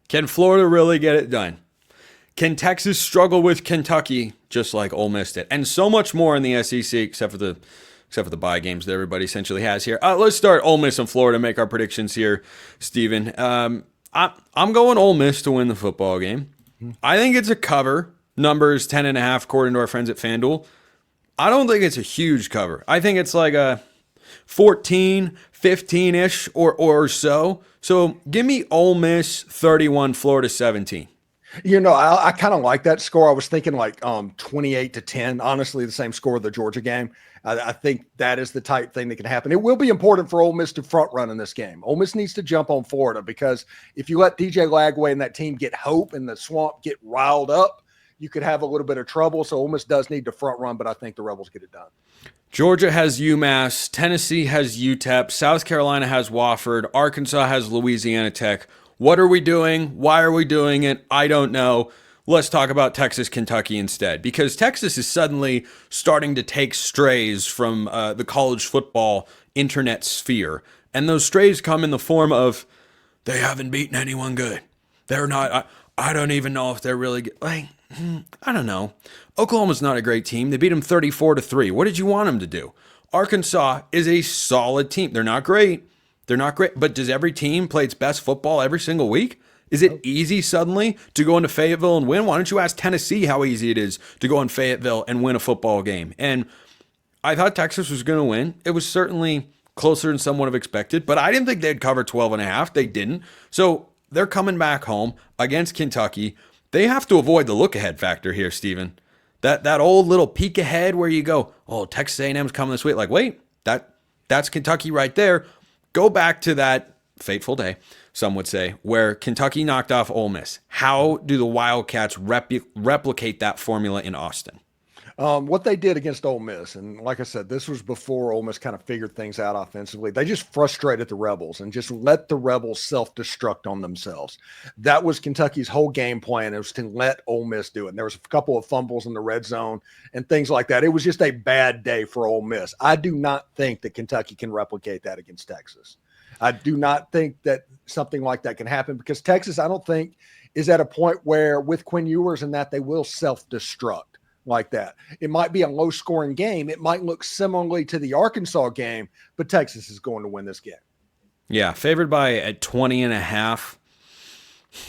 Can Florida really get it done? Can Texas struggle with Kentucky just like Ole Miss did? And so much more in the SEC, except for the bye games that everybody essentially has here. Let's start Ole Miss and Florida. Make our predictions here, Steven. I'm going Ole Miss to win the football game. I think it's a cover. Numbers 10.5 according to our friends at FanDuel. I don't think it's a huge cover. I think it's like a 14, 15-ish or so. So give me Ole Miss 31, Florida 17. I kind of like that score. I was thinking like 28-10, honestly, the same score of the Georgia game. I think that is the type thing that can happen. It will be important for Ole Miss to front run in this game. Ole Miss needs to jump on Florida, because if you let DJ Lagway and that team get hope and the swamp get riled up, you could have a little bit of trouble. So Ole Miss does need to front run, but I think the Rebels get it done. Georgia has UMass. Tennessee has UTEP. South Carolina has Wofford. Arkansas has Louisiana Tech. What are we doing? Why are we doing it? I don't know. Let's talk about Texas, Kentucky instead, because Texas is suddenly starting to take strays from the college football internet sphere. And those strays come in the form of, they haven't beaten anyone good. They're not, I don't even know if they're really good. Like, I don't know. Oklahoma's not a great team. They beat them 34-3. What did you want them to do? Arkansas is a solid team. They're not great. But does every team play its best football every single week? Is it easy suddenly to go into Fayetteville and win? Why don't you ask Tennessee how easy it is to go in Fayetteville and win a football game? And I thought Texas was going to win. It was certainly closer than some would have expected, but I didn't think they'd cover 12.5. They didn't. So they're coming back home against Kentucky. They have to avoid the look-ahead factor here, Steven. That old little peek ahead where you go, oh, Texas A&M's coming this week. Like, wait, that's Kentucky right there. Go back to that fateful day, some would say, where Kentucky knocked off Ole Miss. How do the Wildcats replicate that formula in Austin? What they did against Ole Miss, and like I said, this was before Ole Miss kind of figured things out offensively. They just frustrated the Rebels and just let the Rebels self-destruct on themselves. That was Kentucky's whole game plan. It was to let Ole Miss do it. And there was a couple of fumbles in the red zone and things like that. It was just a bad day for Ole Miss. I do not think that Kentucky can replicate that against Texas. I do not think that something like that can happen, because Texas, I don't think, is at a point where with Quinn Ewers and that they will self-destruct like that. It might be a low-scoring game. It might look similarly to the Arkansas game, but Texas is going to win this game. Yeah, favored by at 20.5.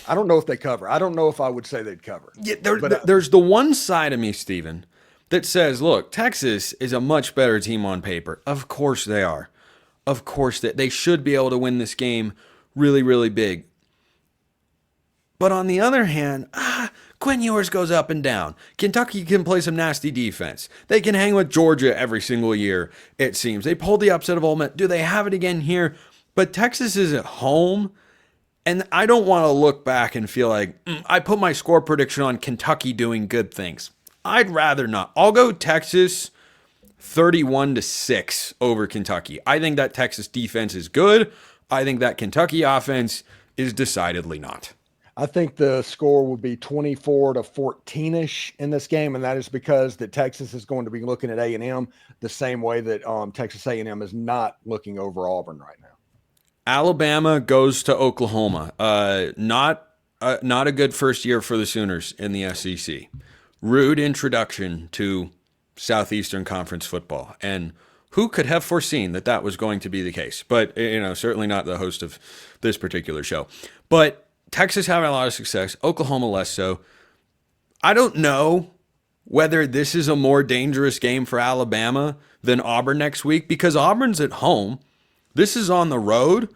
I don't know if they cover. I don't know if I would say they'd cover. Yeah, there's the one side of me, Steven, that says, look, Texas is a much better team on paper. Of course they are. Of course that they should be able to win this game really, really big. But on the other hand, Quinn Ewers goes up and down. Kentucky can play some nasty defense. They can hang with Georgia every single year, it seems. They pulled the upset of Ole Miss. Do they have it again here? But Texas is at home, and I don't want to look back and feel like, I put my score prediction on Kentucky doing good things. I'd rather not. I'll go Texas 31-6 over Kentucky. I think that Texas defense is good. I think that Kentucky offense is decidedly not. I think the score would be 24-14-ish in this game, and that is because that Texas is going to be looking at A&M the same way that Texas A&M is not looking over Auburn right now. Alabama goes to Oklahoma. Not a good first year for the Sooners in the SEC. Rude introduction to Southeastern Conference football, and who could have foreseen that was going to be the case? But certainly not the host of this particular show. But Texas having a lot of success, Oklahoma less so. I don't know whether this is a more dangerous game for Alabama than Auburn next week, because Auburn's at home. This is on the road,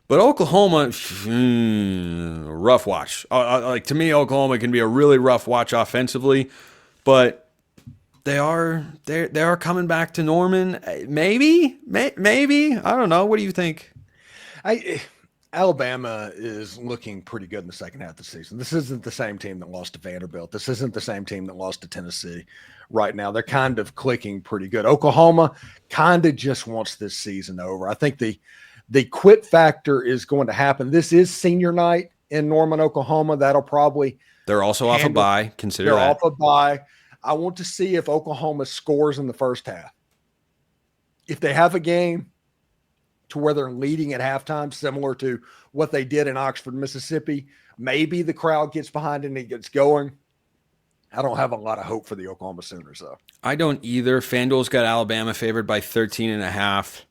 but Oklahoma, rough watch. To me, Oklahoma can be a really rough watch offensively, but they are coming back to Norman. Maybe. I don't know. What do you think? Alabama is looking pretty good in the second half of the season. This isn't the same team that lost to Vanderbilt. This isn't the same team that lost to Tennessee right now. They're kind of clicking pretty good. Oklahoma kind of just wants this season over. I think the quit factor is going to happen. This is senior night in Norman, Oklahoma. They're also off a bye. Consider that. They're off a bye. I want to see if Oklahoma scores in the first half. If they have a game to where they're leading at halftime, similar to what they did in Oxford, Mississippi. Maybe the crowd gets behind it and it gets going. I don't have a lot of hope for the Oklahoma Sooners, though. I don't either. FanDuel's got Alabama favored by 13.5.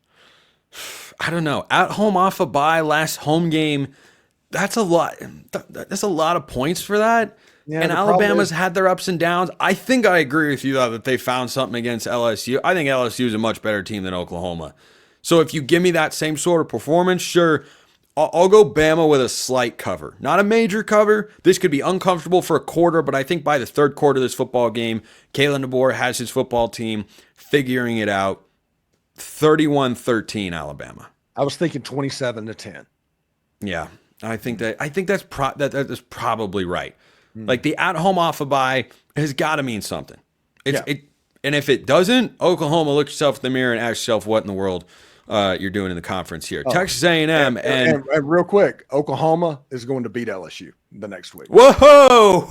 I don't know. At home off a bye, last home game. That's a lot. That's a lot of points for that. Yeah, and Alabama's had their ups and downs. I think I agree with you, though, that they found something against LSU. I think LSU is a much better team than Oklahoma. So if you give me that same sort of performance, sure, I'll go Bama with a slight cover. Not a major cover. This could be uncomfortable for a quarter, but I think by the third quarter of this football game, Kalen DeBoer has his football team figuring it out. 31-13 Alabama. I was thinking 27-10. Yeah, I think that's probably right. Like the at-home off a bye has got to mean something. And if it doesn't, Oklahoma, look yourself in the mirror and ask yourself what in the world you're doing in the conference here. Texas A&M and real quick, Oklahoma is going to beat LSU the next week. Whoa!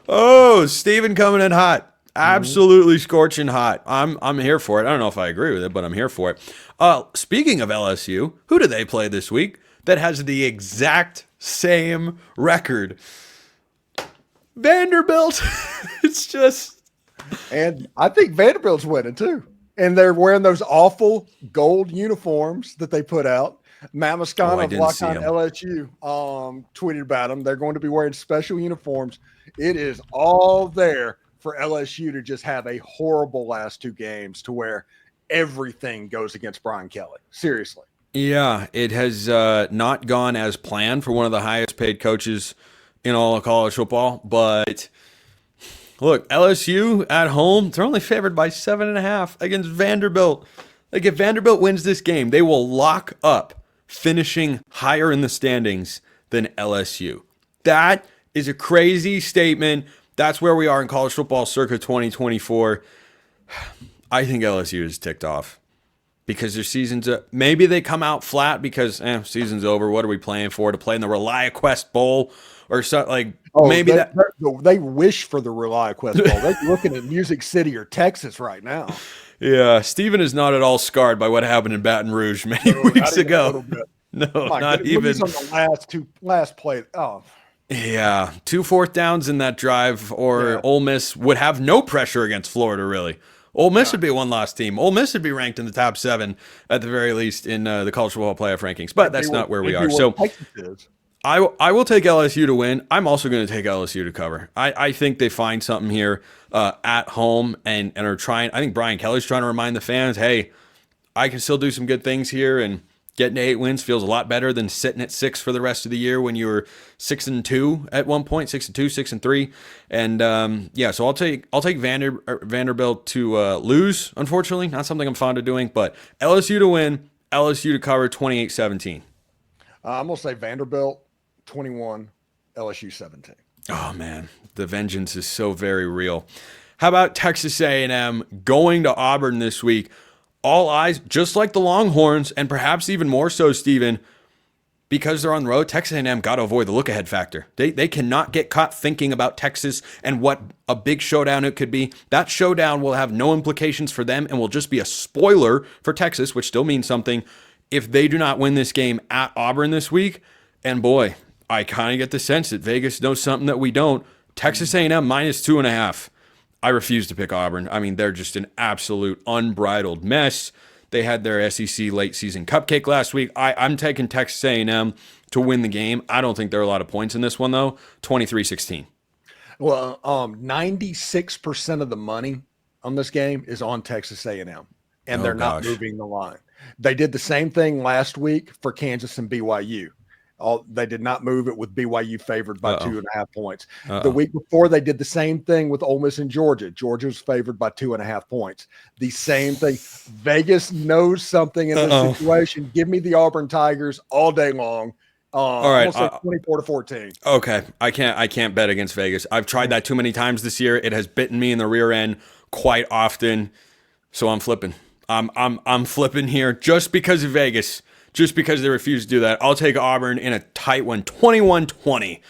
Oh, Steven coming in hot. Absolutely scorching hot. I'm here for it. I don't know if I agree with it, but I'm here for it. Speaking of LSU, who do they play this week that has the exact same record? Vanderbilt. It's just, and I think Vanderbilt's winning too. And they're wearing those awful gold uniforms that they put out. Matt Moscano of Lock On LSU tweeted about them. They're going to be wearing special uniforms. It is all there for LSU to just have a horrible last two games to where everything goes against Brian Kelly. Seriously. Yeah, it has not gone as planned for one of the highest paid coaches in all of college football. But look, LSU at home, they're only favored by 7.5 against Vanderbilt. Like if Vanderbilt wins this game, they will lock up finishing higher in the standings than LSU. That is a crazy statement. That's where we are in college football circa 2024. I think LSU is ticked off because their season's maybe they come out flat because season's over. What are we playing for? To play in the ReliaQuest Bowl or something like maybe they wish for the ReliaQuest Bowl. They're looking at Music City or Texas right now. Yeah, Steven is not at all scarred by what happened in Baton Rouge many weeks ago. No, not even on the last play. Oh. Yeah, 2 4th downs in that drive, or Ole Miss would have no pressure against Florida, really. Ole Miss would be a one-loss team. Ole Miss would be ranked in the top 7 at the very least in the college football playoff rankings, but that's not where we are. So I will take LSU to win. I'm also going to take LSU to cover. I think they find something here at home and are trying. I think Brian Kelly's trying to remind the fans, hey, I can still do some good things here, and getting to 8 wins feels a lot better than sitting at 6 for the rest of the year when you were 6-2 at one point, 6-2, 6-3, and so I'll take Vanderbilt to lose. Unfortunately, not something I'm fond of doing, but LSU to win, LSU to cover 28-17. I'm gonna say Vanderbilt 21, LSU 17. Oh man, the vengeance is so very real. How about Texas A&M going to Auburn this week? All eyes, just like the Longhorns, and perhaps even more so, Steven, because they're on the road, Texas A&M got to avoid the look-ahead factor. They cannot get caught thinking about Texas and what a big showdown it could be. That showdown will have no implications for them and will just be a spoiler for Texas, which still means something, if they do not win this game at Auburn this week. And boy, I kind of get the sense that Vegas knows something that we don't. Texas A&M minus 2.5. I refuse to pick Auburn. I mean, they're just an absolute unbridled mess. They had their SEC late season cupcake last week. I'm taking Texas A&M to win the game. I don't think there are a lot of points in this one, though. 23-16. Well, 96% of the money on this game is on Texas A&M, and they're not moving the line. They did the same thing last week for Kansas and BYU. They did not move it with BYU favored by 2.5 points. The week before, they did the same thing with Ole Miss and Georgia. Georgia was favored by 2.5 points. The same thing. Vegas knows something in this situation. Give me the Auburn Tigers all day long. All right, 24-14. Okay, I can't bet against Vegas. I've tried that too many times this year. It has bitten me in the rear end quite often. So I'm flipping. I'm flipping here just because of Vegas. Just because they refuse to do that. I'll take Auburn in a tight one, 21-20.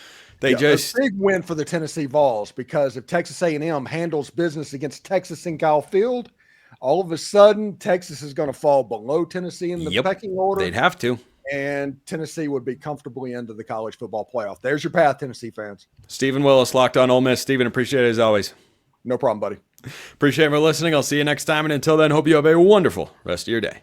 A big win for the Tennessee Vols, because if Texas A&M handles business against Texas in Kyle Field, All of a sudden, Texas is going to fall below Tennessee in the pecking order. They'd have to. And Tennessee would be comfortably into the college football playoff. There's your path, Tennessee fans. Steven Willis, Locked On Ole Miss. Steven, appreciate it as always. No problem, buddy. Appreciate it for listening. I'll see you next time. And until then, hope you have a wonderful rest of your day.